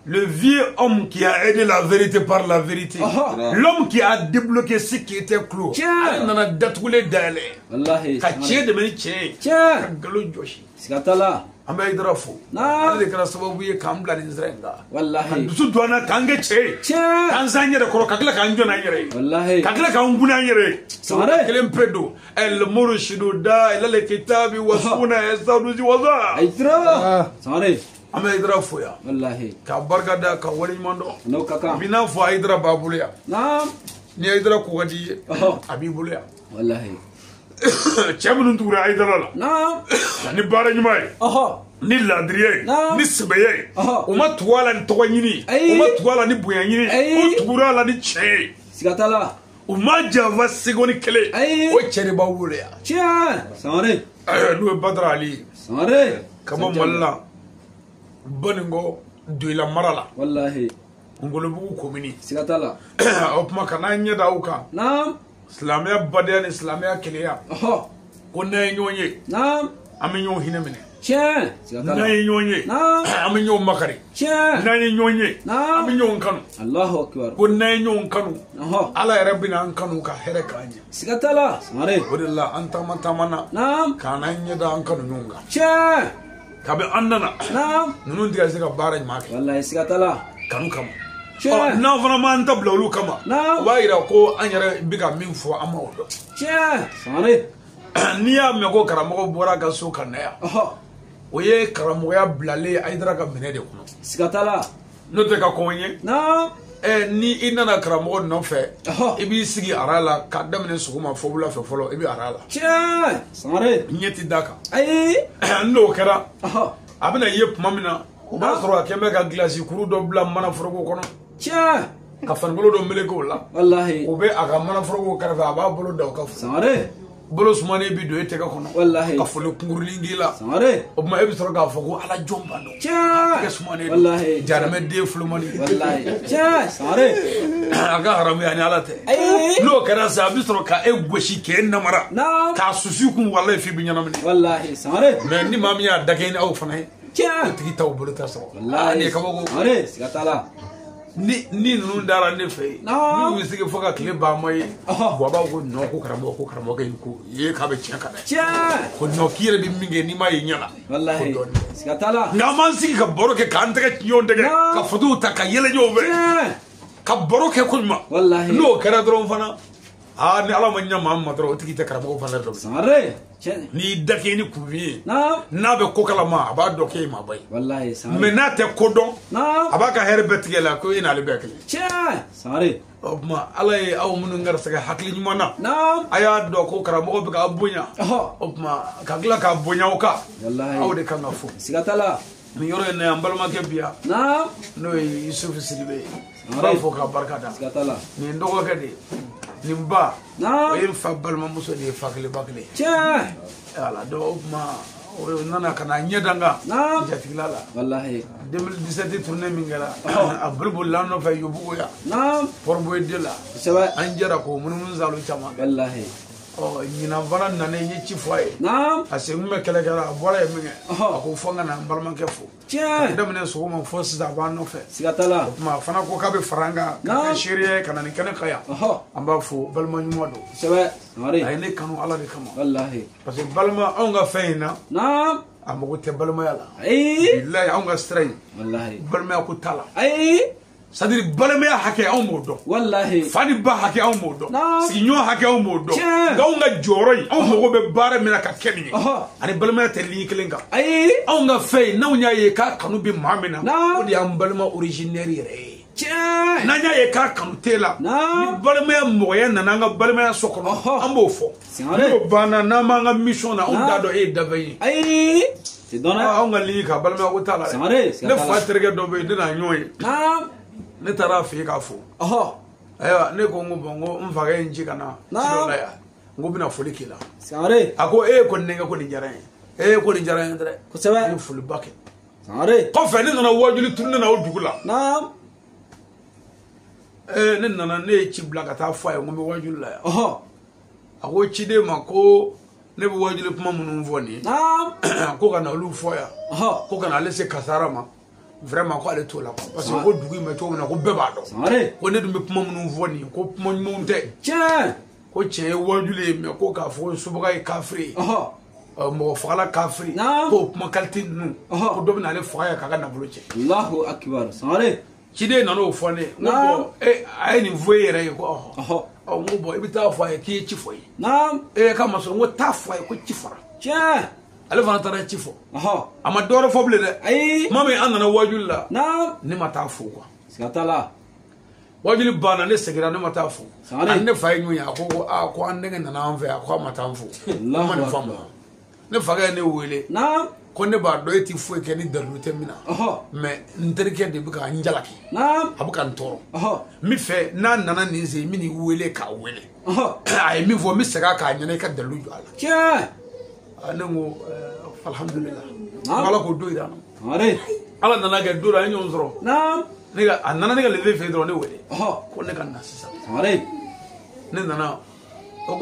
Le vieux homme qui a aidé la vérité par la vérité. L'homme qui a débloqué ce qui était clos. Il en a détourné d'aller. Kaché de meni ché. Galo Joshi. Amba Haidara fo. Ale kala sababu ye kambla ni zrenga. Wallahi. Dusu douana kange ché. Tanzania de koro kakla kanjo na yere. Wallahi. Kakla kanguna yere. Sare. Kelem pedo. El murshidu da ila le kitabi wasuna yasaduzi waza. Haidara. Sare. Amba Haidara fo ya. Wallahi. Ka barka da ka wali mando. No kaka. Bina fo Haidara babulia. Naam. Ni Haidara ko wadi. Abibulia. Wallahi. Cɛminnu tugura Haidara la ni baara ɲuman ye ni laadiriya ye ni sɛbɛya ye u ma tugu a la ni tɔgɔ ɲini u ma tugu a la ni bonya ɲini u tugura a la ni tiɲɛ ye siga t'a la u ma janfa seko ni kelen o cɛ de b'aw bolo yan Sangare n'o ye Badara Ali ye ka bɔ Mali la Baningo Doila mara la wallahi Ngolobugu commune siga t'a la o kuma kana ɲɛ da aw kan silamɛya badenya ni silamɛya keleya ko n'an ye ɲɔgɔn ye an bɛ ɲɔgɔn hinɛ minɛ n'an ye ɲɔgɔn ye an bɛ ɲɔgɔn makari n'an ye ɲɔgɔn ye an bɛ ɲɔgɔn kanu ko n'an ye ɲɔgɔn kanu ala yɛrɛ bɛna an kanu ka hɛrɛ k'an ɲɛ siga t'a la o de la an taama taamana k'an ɲɛ da an kanu ɲɔgɔn kan kabi an nana ninnu tɛ ka se ka baara ɲuman kɛ siga t'a la kanu kama n'an fana m'an ta bila olu kama o b'a yira ko an yɛrɛ bɛ ka min fɔ an ma o dɔn n'i y'a mɛn ko karamɔgɔ bɔra ka so ka na yan o ye karamɔgɔya bilalen Haidara ka minɛ de kɔnɔ siga t'a la n'o tɛ ka kɔn ye ni i nana karamɔgɔ nɔfɛ i b'i sigi ara la ka daminɛ sɔgɔma fɔ wula fɛ fɔlɔ i bɛ ara la ɲɛ ti da kan n'o kɛra a bɛna ye tuma min na o b'a sɔrɔ a kɛn bɛ ka gilasi kuru dɔ bila mana foroko kɔnɔ ka farikolo dɔ meleke o la o bɛ a ka mana foroko kɛrɛfɛ a b'a bolo da o ka bolo sumanen bi don e tɛgɛ kɔnɔ ka foli kunkurunin k'i la o tuma e bɛ sɔrɔ k'a fɔ ko ala jɔn b'a dɔn tɛgɛ sumanen don jaramɛ den fulomani a ka haramuya ni ala tɛ n'o kɛra sa a bɛ sɔrɔ ka e gosi k'e namara k'a susu kun walayi f'i bɛ ɲɛnamini mɛ ni maa min y'a da kɛ ni aw fana ye o tigi t'aw bolo ta sɔrɔ ni kabako ni ninnu dara ne fɛ yen n'u bɛ sigi fo ka tile ban ma ye bɔn a b'a ko nɔ ko karamɔgɔ in ko ye k'a bɛ tiɲɛ ka dɛ ko nɔ k'i yɛrɛ bɛ min kɛ n'i m'a ye ɲɛ la ko dɔɔnin nka an m'an sigi ka baro kɛ k'an tɛgɛ ɲɔgɔn tɛgɛ ka fotow ta ka yɛlɛ ɲɔgɔn fɛ ka baro kɛ ko ɲuman n'o kɛra dɔrɔn fana ni ala ma ɲɛ maa ma dɔrɔn o tigi tɛ karamɔgɔ fana dɔn n'i da kɛ ni kun ye n'a bɛ ko kalama a b'a dɔn k'e ma ba ye mɛ n'a tɛ ko dɔn a b'a ka hɛrɛ bɛɛ tigɛ la ko e n'ale bɛɛ kelen o tuma ala ye aw minnu garisɛgɛ hakili ɲuman na a y'a dɔn ko karamɔgɔ bɛ k'a bonya o tuma ka tila k'a bonya o kan aw de kan ka fo nin yɔrɔ in na an balimakɛ bi yan n'o ye Yusufu Sidibe ye n b'a fɔ k'a barika da nin dɔgɔkɛ de nin ba o ye n fa balimamuso de ye fa kelen ba kelen ala dɔn o tuma o nana ka na ɲɛ da n kan jatigila la 2017 tournée min kɛra a bolibolila an nɔfɛ Yobugu yan Port-Boued de la an jɛra k'o munumunu salo caman ɲinan fana nana ye ci fɔ a ye a segun bɛ kɛlɛkɛla a bɔra ye min kɛ a ko fɔ n ka na n balimakɛ fo a daminɛ sɔgɔma fɔ sisan a b'a nɔfɛ o tuma a fana ko k'a bɛ fara an kan ka kɛ seere ye ka na nin kɛnɛ ka yan an b'a fo balima ɲuman don a ye ne kanu ala de kama parce que balima anw ka fɛn in na a mago tɛ balimaya la bilahi anw ka sira in balimaya ko t'a la c'est-à-dire balimaya hakɛ anw m'o dɔn wallahi fani ba hakɛ anw m'o dɔn sigiɲɔgɔn hakɛ anw m'o dɔn nka anw ka jɔyɔrɔ in anw mago bɛ baara min na ka kɛ nin ye ani balimaya tɛ ligne kelen kan anw ka fɛn in n'anw y'a ye k'a kanu bɛ maa min na o de y'an balima originaire yɛrɛ ye n'an y'a ye k'a kanu t'e la ni balimaya mɔgɔya nana an ka balimaya so kɔnɔ an b'o fɔ n'o banna n'an b'an ka mission na anw t'a dɔn e ye dafɛn ye anw ka ligne kan balimaya ko t'a la dɛ ne fa terikɛ dɔ bɛ yen ne n'a ɲɔgɔn ye ne taara a fɛ yen k'a fo ayiwa ne ko n ko bɔn n ko n fakɛ ye n ci ka na sira la yan n ko bɛna foli k'i la a ko e ko nin ko nin diyara n ye ko nin diyara n ye dɛ kosɛbɛ n ye foliba kɛ kɔfɛ ne nana wajuli turu ne na o dugu la ne nana ne ye ci bila ka taa fɔ a ye n ko n bɛ wajuli la yan a ko ciden ma ko ne bɛ wajuli kuma minnu fɔ nin ye ko ka na olu fɔ yan ko ka na ale se kasara ma vraiment ko ale t'o la parce que ko dugu in bɛ cogo min na ko bɛɛ b'a dɔn ko ne dun bɛ kuma minnu fɔ nin ye ko kuma ɲumanw tɛ ko tiɲɛ ye wajuli ye mais ko k'a fɔ ko sobaga ye kafiri ye mɔgɔ fagala kafiri k'o kuma qualité ninnu ko dɔ bɛ na ale faga yan k'a ka nafolo cɛ Allahu akbar ciden nan'o fɔ ne n ko bɔn a ye nin fɔ e yɛrɛ ye ko n ko bɔn i bɛ taa fɔ a ye k'i ye ci fɔ ye k'a ma sɔrɔ n ko taa fɔ a ye ko ci fara ale fana taara ci fɔ a ma dɔwɛrɛ fɔ bilen dɛ maa min an nana wajuli la ne ma taa fo quoi wajuli banna ne seginna ne ma taa fo ani ne fa ye ɲun ye a ko ko an denkɛ nana an fɛ yan ko a ma taa n fo ne ma nin faamu ne fakɛ ye ne wele ko ne b'a dɔn e ti foyi kɛ ni dalilu tɛ min na mais n terikɛ de bɛ ka n jalaki a bɛ ka n tɔɔrɔ n bɛ fɛ n'a nana nin sen n bɛ n'i wele k'a wele a ye min fɔ n bɛ segin a k'a ɲɛna i ka dalilu jɔ a la ne ko alhamdulillah ala ko do ira ala nana kɛ do la ɲɔgɔn sɔrɔ a nana ne ka leve fɛ dɔrɔn ne wele ko ne ka na sisan ne nana o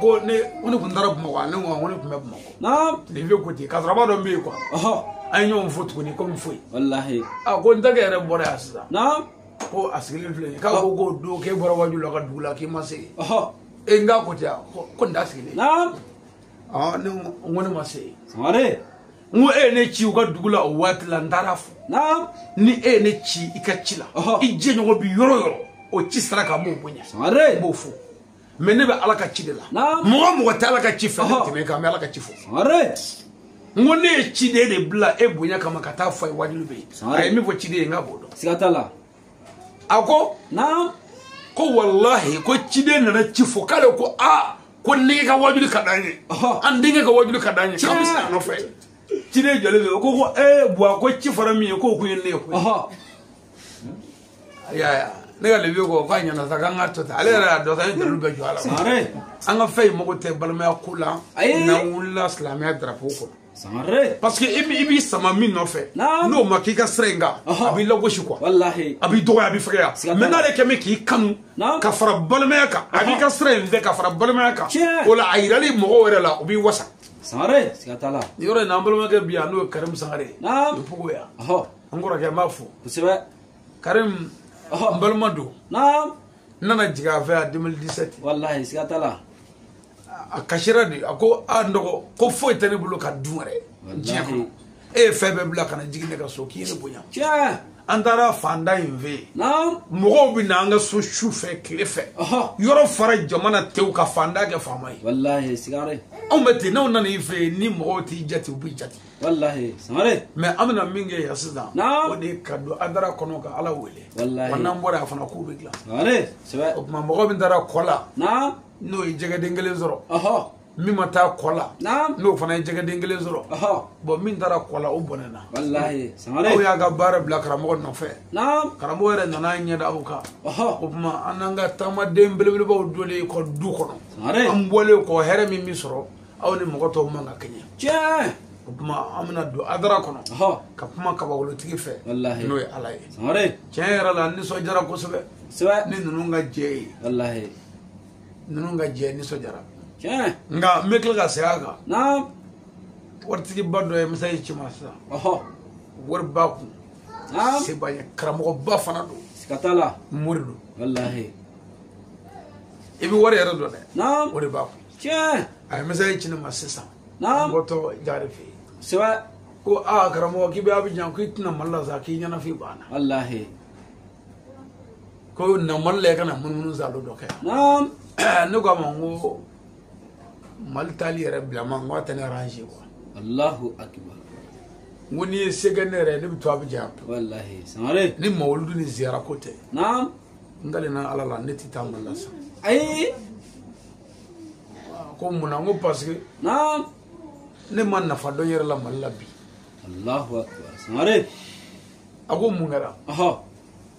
ko ne tun taara Bamakɔ ne ko ne tun bɛ Bamakɔ leve ko ten kasaraba dɔ bɛ yen quoi an ye ɲɔgɔn fo tuguni komi foyi ko n terikɛ yɛrɛ bɔra yan sisan ko a sigilen filɛ k'a ko do k'e bɔra wajuli la ka dugu la k'i ma segin n k'a ko ten ko n t'a sigilen ne ko ne ma se n ko e ye ne ci u ka dugu la o waati la n taara fo ni e ye ne ci i ka ci la i jɛɲɔgɔn bi yɔrɔ yɔrɔ o ci sara ka m'o bonya n b'o fo mais ne bɛ ala ka ci de la mɔgɔ mɔgɔ tɛ ala ka ci fɛ ne tɛmɛ kan n bɛ ala ka ci fɔ n ko ne ye ciden de bila e bonya kama ka taa fɔ a ye wajuli bɛ yen a ye min fɔ ciden ye n k'a b'o dɔn a ko walahi ko ciden nana ci fɔ k'ale ko ko ne ka wajuli ka d'an ye an denkɛ ka wajuli ka d'an ye k'an bɛ segin a nɔfɛ ciden jɔlen bɛ ko buwa ko ci fara min ye k'o kun ye ne ye koyi ne ka lebi ko k'a ɲɛna sa k'an ka to ten ale yɛrɛ y'a dɔn sa an ye dalilu bɛɛ jɔ a la an ka fɛn in mago tɛ balimaya ko la n'an wulila silamɛya drapeau kɔnɔ parce que i b'i sama min nɔfɛ n'o ma k'i ka sira in kan a b'i lagosi quoi a b'i dɔgɔya a b'i fɛgɛya mais n'ale kɛ mɛ k'i kanu ka fara balimaya kan a b'i ka sira in fɛ ka fara balimaya kan o la a yirali mɔgɔw yɛrɛ la o b'i wasa nin yɔrɔ in na an balimakɛ bi yan n'o ye Karimu Sangare ye Pogo yan an kɔrɔkɛ n b'a fo Karimu n balima don n nana jigin a fɛ yan 2017 a kasira de a ko n dɔgɔ ko foyi tɛ ne bolo ka dun yɛrɛ diɲɛ kɔnɔ e ye fɛn bɛɛ bila ka na jigin ne ka so k'i ye ne bonya an taara fanda in fɛ yen mɔgɔw bɛ na an ka so su fɛ tile fɛ yɔrɔ fara jamana tew ka fanda kɛ faama ye anw bɛ ten n'aw nana i fɛ yen ni mɔgɔw t'i jate u b'i jate mais an bɛna min kɛ yan sisan o de ye ka don adara kɔnɔ ka ala wele wa n'an bɔra yan fana k'u bɛ dilan o tuma mɔgɔ min taara kɔ la n'o ye jɛgɛden kelen sɔrɔ min ma taa kɔ la n'o fana ye jɛgɛden kelen sɔrɔ bon min taara kɔ la o bɔnɛna aw y'a ka baara bila karamɔgɔ nɔfɛ karamɔgɔ yɛrɛ nana ɲɛda aw kan o tuma an n'an ka taamaden belebelebaw donnen kɔ du kɔnɔ an bɔlen kɔ hɛrɛ min bɛ sɔrɔ aw ni mɔgɔ tɔw man ka kɛɲɛ o tuma an bɛna don adara kɔnɔ ka kuma kabakolotigi fɛ n'o ye ala ye tiɲɛ yɛrɛ la nisɔndiyara kosɛbɛ ni ninnu ka jɛ ye ninnu ka jɛ nisɔndiyara nga mekla ga saga naam wartigi bado e misay ci masa war baku naam se baye karamo ba fana do sikatala murido wallahi ibi war yara do de naam war baku ay misay ci masa naam goto jare fi sewa ko a karamo ki be abijan ko itina malla za ki nyana fi bana wallahi ko na malle kana mun zalo do kay naam ne ko mango maltali rabbi ma ngwata ne range ko Allahu akbar woni seganere ne bitu abija wallahi samare ni mawludu ni ziyara kote naam ngale na alala ne titamalla sa ay ko muna ngo parce que naam ne man na fado yere la malabi Allahu akbar samare ago mungara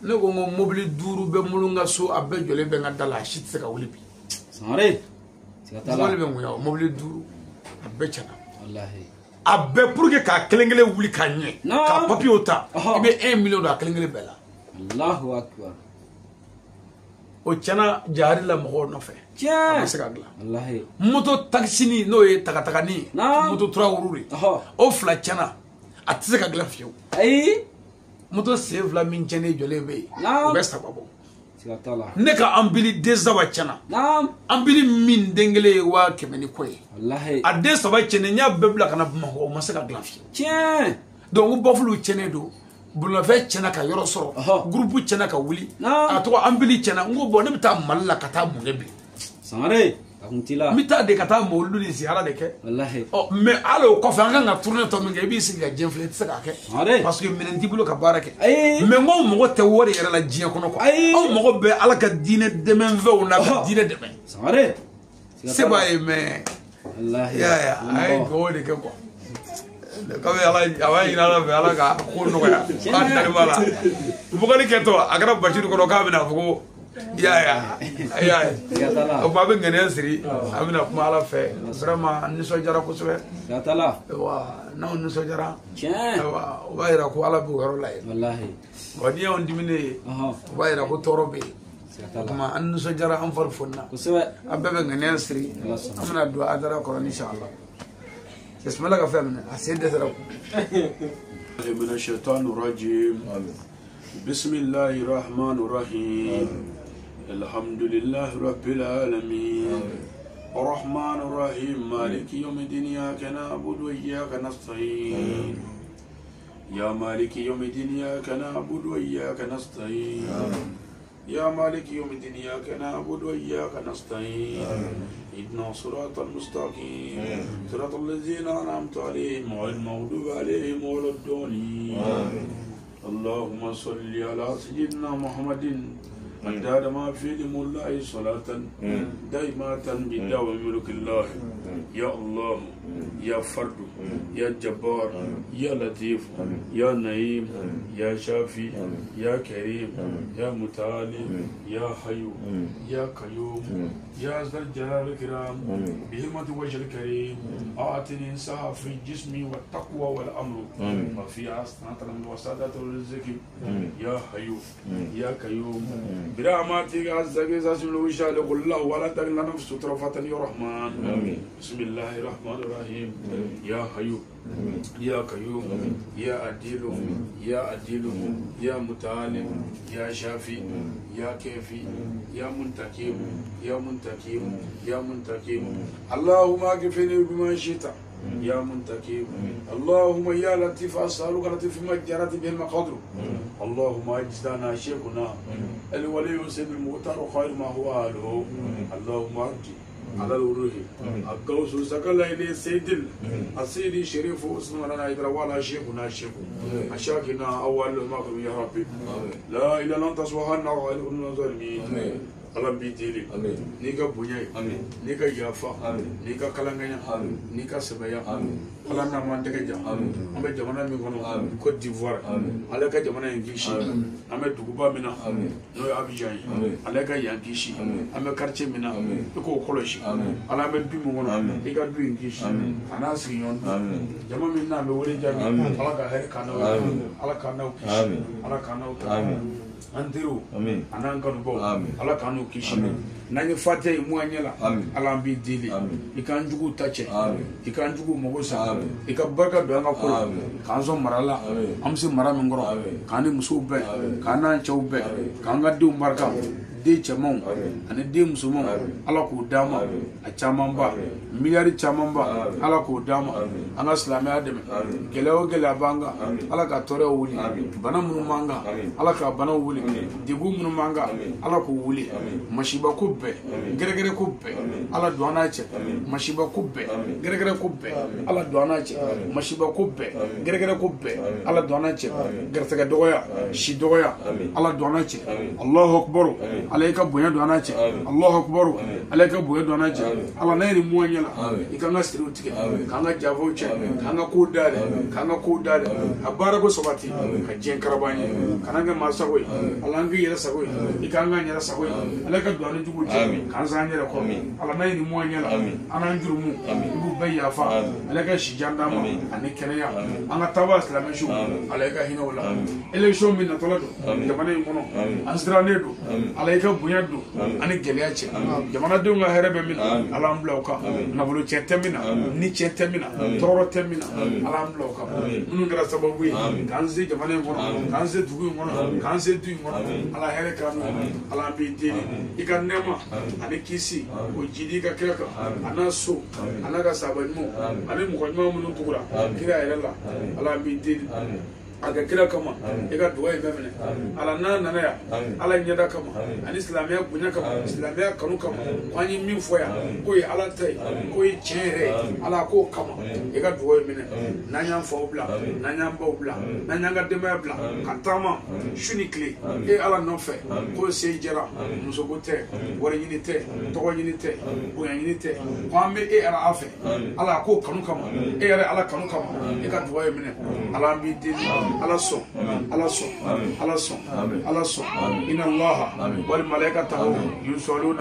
ne ko ngo mobili duru be mulunga so abbe jole be ngadala shit se ka wulibi samare sikatala wole be nguya mobili duru abbe chana wallahi abbe pour que ka kelengele wuli kanye ka papier ta ibe 1 million da kelengele bela Allahu akbar o chana jari la mo no fe tiens wallahi moto taxi ni no e taka ni moto 3 ururi o fla chana atse ka gla fiyo ay moto save la min chene jole be besta babo sikatala ne ka ambili dezawa chana naam ambili min dengele wa kemeni koy wallahi ade so ba chene nya bebla kana mo masaka gla fiyo tiens donc boflu chene do bulna fe chena ka yoro soro groupe chena ka wuli ato ambili chena ngo bo ne bita malla kata mu ngebi samare akuntila mita de kata mo lu ni ziara de ke wallahi mais alo ko fa nga tourner to nge bi siga jenfle tsaka ke parce que minen dibulo ka barake mais ngo mo te wori yere la jien kono ko o mo be ala ka dine de men ve ona ka dine de men samare c'est ba mais wallahi ya ay go de ke ko kabe ala ina la ala ka ko no ya ka tare bala mo ko ni keto agara bashiru ko ka bina fugo ya o babe ngene siri amina kuma ala fe vraiment ni so jara ko so ya tala wa na ni so jara tiens wa o bayra ko ala bu garo lay wallahi wadi on dimine o bayra ko torobe kuma an ni so jara am farfonna ko so ababe ngene siri amina do adara ko inshallah بسم الله كفامنا أسيد ترى من الشيطان الرجيم بسم الله الرحمن الرحيم الحمد لله رب العالمين الرحمن الرحيم مالك يوم الدين إياك نعبد وإياك نستعين يا مالك يوم الدين إياك نعبد وإياك نستعين يا مالك يوم الدين إياك نعبد وإياك نستعين اهدنا الصراط المستقيم صراط الذين أنعمت عليهم غير المغضوب عليهم ولا الضالين اللهم صل على سيدنا محمد عدد ما في علم الله صلاة دائمة بدوام ملك الله يا الله يا فرد يا جبار يا لطيف يا نعيم يا شافي يا كريم يا متعالي يا حي يا قيوم يا ذا الجلال الكرام بهمة وجه الكريم أعطني سعة في جسمي والتقوى والأمر وفي أسنة الوسادة والرزق يا حي يا قيوم برحمتك عز وجل وجل الله ولا تغنى نفس طرفة يا رحمن بسم الله الرحمن الرحيم يا حي يا قيوم يا عديل يا عديل يا متعال يا شافي يا كافي يا منتقم يا منتقم يا منتقم اللهم اغفرني بما شئت يا منتقم اللهم يا لطيف أسألك لطيف ما جرت به المقادر اللهم أجزنا شيخنا الولي سيد المختار خير ما هو أهله اللهم أرجي على الوروح القوس سكال إلى سيد السيد شريف اسمنا إدرا ولا شيخنا شيخ أشاكنا أول ما يا ربي لا إله إلا أنت سبحانك وإلى الظالمين Alam bitili, nika bunyai, nika yafa, nika kalanganya, nika sebaya, ala na mantekeja, ame jamana mingono, Côte d'Ivoire, ala ka jamana yangishi, ame duguba mina, no Abidjan, ala ka yangishi, ame quartier mina, ko koloshi, ala ame du mingono, ika du yangishi, ana sinyon, jamana mina ame wole jami, ala ka her kanao, ala kanao kishi, ala kanao, Andiru, Anankanubo, ala kanu kishi, nani fate muanyela ala bi dili ikan jugu tache ikan jugu mogosa ikabarka do nga ko kanzo marala amsi mara mingoro kani musube kana chawbe kanga du marka de chamon ane de musumon ala ko dama a chamamba miliyari chamamba ala ko dama anga islami ademe gelewo gele banga ala ka tore wuli bana munu manga ala ka bana wuli digu munu manga ala ko wuli mashiba kubbe gere kubbe ala duana che mashiba kubbe gere kubbe ala duana che mashiba kubbe gere kubbe ala duana che gertega dogoya shi dogoya ala duana che Allahu akbar alayka buya duana che Allahu akbar alayka buya duana che ala nayri muanyala ikanga stereotype kanga javo che kanga kodale abara go sobati ka jen karabani kananga masagoy alanga yera sagoy ikanga nyera sagoy alayka duana jugu che kanza nyera ko ala nayri muanyala ana njurumu ibu bayya fa alayka shijanda ma anikenya anga tawa islamishu alayka hinawla election min natolado jamana yuno ansranedo alayka buya ani geleya che jamana de nga herebe min alhamdulillah na bulu chetemina ni chetemina toro temina alhamdulillah nunu ngara sababu kanze jamana ngono kanze dugu ngono kanze du ngono ala here kanu ala bi dini ikanema ani kisi o jidi ka keka anaso anaga sabanmu ani mukonyma munu tukura kira yela ala bi dini aga kira kama ega duwa imemene ala nana ya ala nyada kama ani islamia kunya kama islamia kanu kama kwani min foya ko yi ala tai ko yi chere ala ko kama ega duwa imene nanya fo bla nanya mbo bla nanya ga dema bla katama shunikli e ala no fe ko se jera musogote wore nyinite to nyinite bo nyinite kwambe e ala afe ala ko kanu kama e ala kanu kama ega duwa imene ala bi dini على الصوم إن الله والملائكة يصلون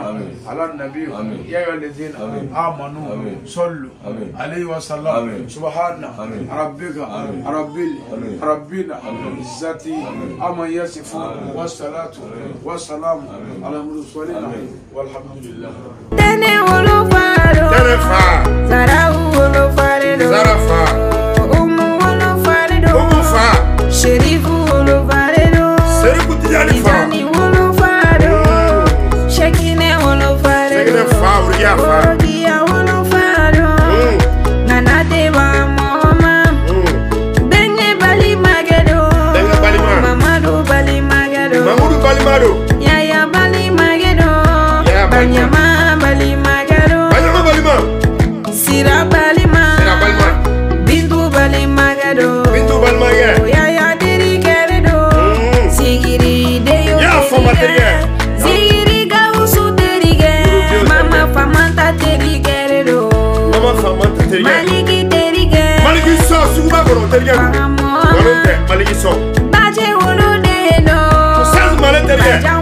على النبي يا أيها الذين آمنوا صلوا عليه وسلم سبحان ربك ربنا عزتي أما يصفون والصلاة والسلام على المرسلين والحمد لله. Sherifu wolo farero, Sherifu Tijani wolo farero, Shekine wolo farero, Ogia wolo farero, Nanate wa mama, Denge bali magedo, Mamadu bali magedo, Yaya bali magedo, Banyama bali magedo, Sira bali magedo, Bintu bali magedo. Zigiri gausu terige, mama famanta terige do. Mama famanta terige. Maliki terige. Maliki so suba goro terige. Maliki so. Baje wolo de no. Saz male terige.